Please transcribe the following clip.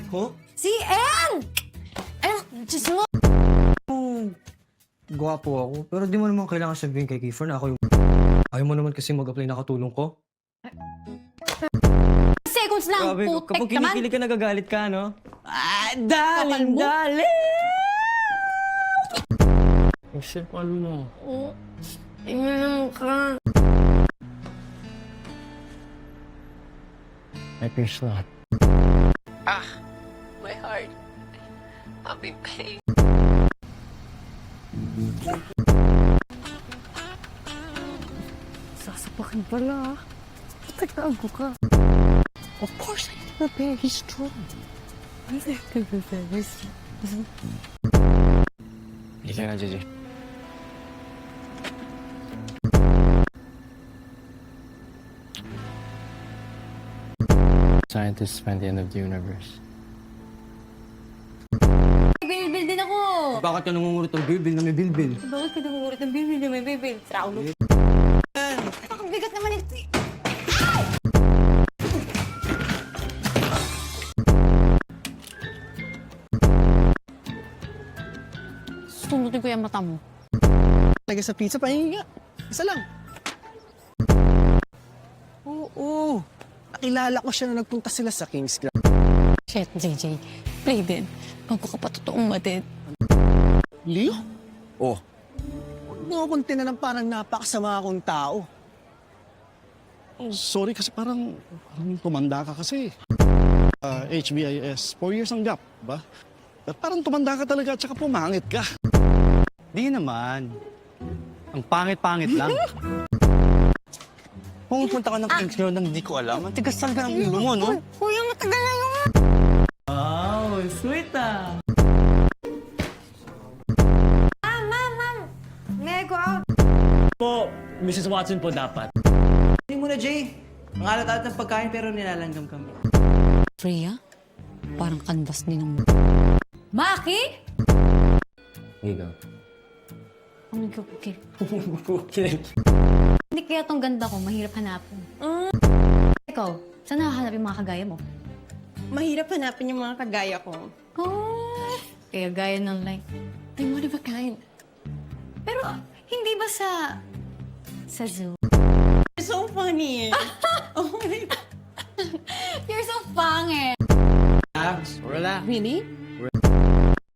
Huh? Si En! Ay, Diyos mo! Gwapo ako. Pero di mo naman kailangan sabihin kay Kiefer na ako yung... Ayaw mo naman kasi mag-apply na katulong ko. Seconds lang, Grabe, putek kapag naman! kinikilig ka, nagagalit ka, no? Ah, Kapal darling, mo. darling! Kasi paano mo? Oo. Tingnan ka. I pierce lahat. My heart. I'll be pain. Sasapakin pala. Tagtago ka. Of course, I'm very strong. I'm very strong. Hindi ka nga, JJ. Scientists find the end of the universe. Bilbil din ako! Bakit ka nangungulit ng bilbil na may bilbil? Bakit ka nangungurit ng bilbil na may bilbil? Traulo. Ang bigat naman ito eh. Sunutin ko yung mata mo. Lagay sa pizza, pahingi nga. Isa lang. Oo. Nakilala ko siya na nagpunta sila sa King's Club. Shit, JJ. Play din. Magpakapatotoong matid. Leo? Oh. Huwag mo akong tinanan parang napakasama akong tao. Oh, sorry kasi parang tumanda ka kasi. HBIS, 4 years ang gap, ba? Parang tumanda ka talaga at saka pumangit ka. Di naman. Ang pangit-pangit lang. Pumupunta ka ng King's Club nang di ko alam. Ang tigas talaga ng ulo mo, no? Kuya, matagal na yung... Wow, sweet ah. Ma'am! May I go out? Po, Mrs. Watson po dapat. Hindi mo na, Jay. Ang alat-alat ng pagkain pero nilalanggam kami. Freya? Parang canvas din ng... Maki? Ikaw. Oh my God, okay. Hindi kaya tong ganda ko, mahirap hanapin. Ikaw, saan nakahanap yung mga kagaya mo? Mahirap hanapin yung mga kagaya ko. Oh, kaya gaya ng like, I'm one of a kind. Pero, hindi ba sa zoo? You're so funny. You're so pangit! Relax. Really?